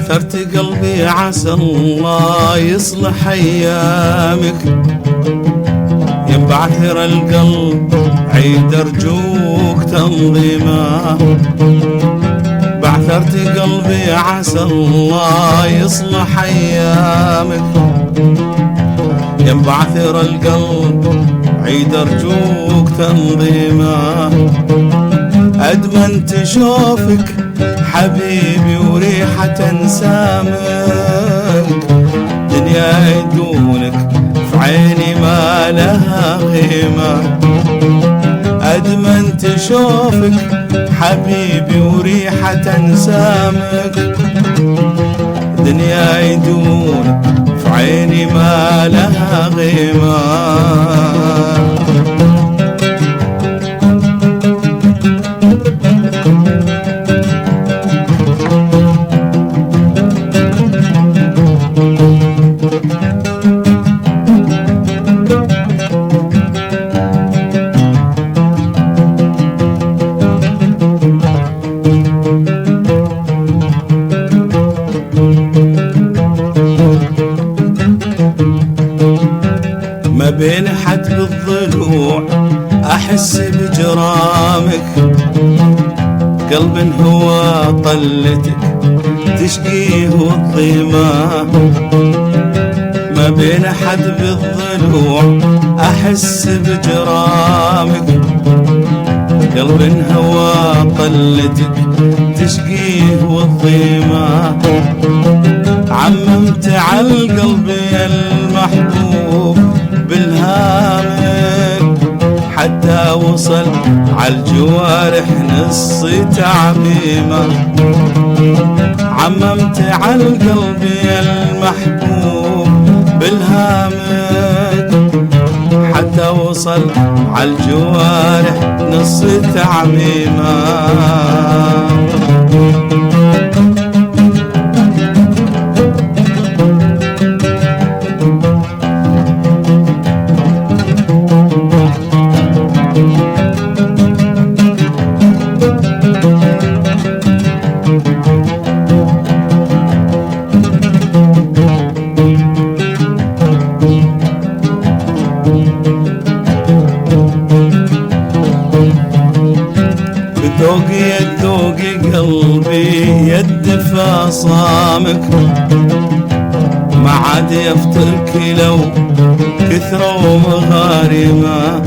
بعثرت قلبي عسى الله يصلح ايامك، يا بعثر القلب عيد ارجوك تنظيمه. بعثرت قلبي عسى الله يصلح ايامك، يا بعثر القلب عيد ارجوك تنظيمه. ادمنت شوفك حبيبي وريحة انسامك، دنيا يدونك في عيني ما لها قيمة. ادمنت شوفك حبيبي وريحة انسامك، دنيا يدونك في عيني ما لها قيمة. ما بين حتب الضلوع احس بجرامك، قلب هو طلتك تشقيه الظما. ما بين حتب الضلوع احس بجرامك، قلب هو طلتك تشقيه الظما. عممت عالقلب يا المحبوب بالهامك، حتى وصل عالجوارح نص تعميمه. عممت عالقلب يا المحبوب بالهامك، حتى وصل عالجوارح نص تعميمه. ذوقي ذوقي قلبي يد فصامك، ما عاد يفترك لو كثروا مغارمه.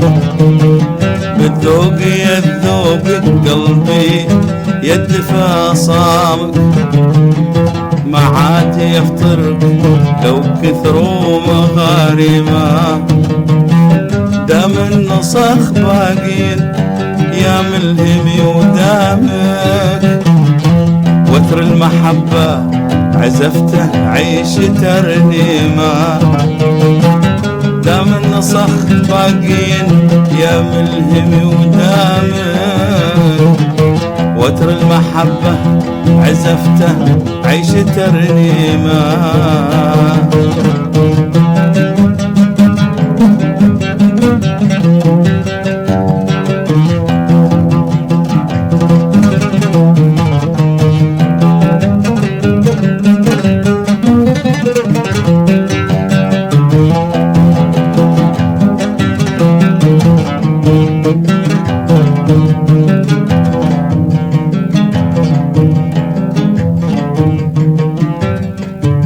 بالذوقي الذوق قلبي يد فصامك، ما عاد يفترك لو كثروا مغارمه. دام النصخ باقين يا ملهمي ودامك، وتر المحبة عزفته عيش ترنيمة. دام النصخ باقين يا ملهمي ودامك، وتر المحبة عزفته عيش ترنيمة.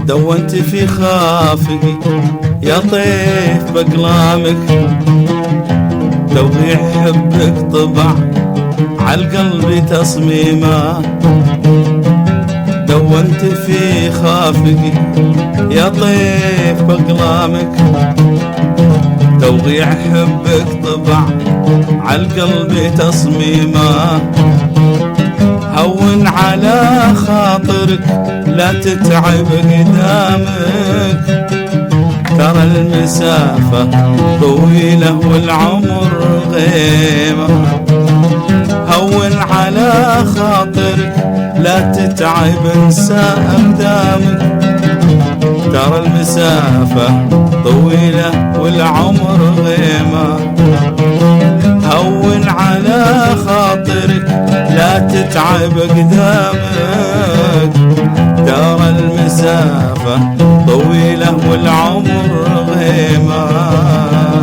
دونت في خافقي يا طيف بقلامك، توقيع حبك طبع عالقلب تصميمه. دونت في خافقي يا طيف بقلامك، توقيع حبك طبع عالقلب تصميمه. هون على خاطرك لا تتعب قدامك، ترى المسافة طويلة والعمر غيمة. هون على خاطرك لا تتعب انسى أقدامك، ترى المسافة طويلة والعمر غيمة. هون على خاطرك لا تتعب قدامك، ترى عمر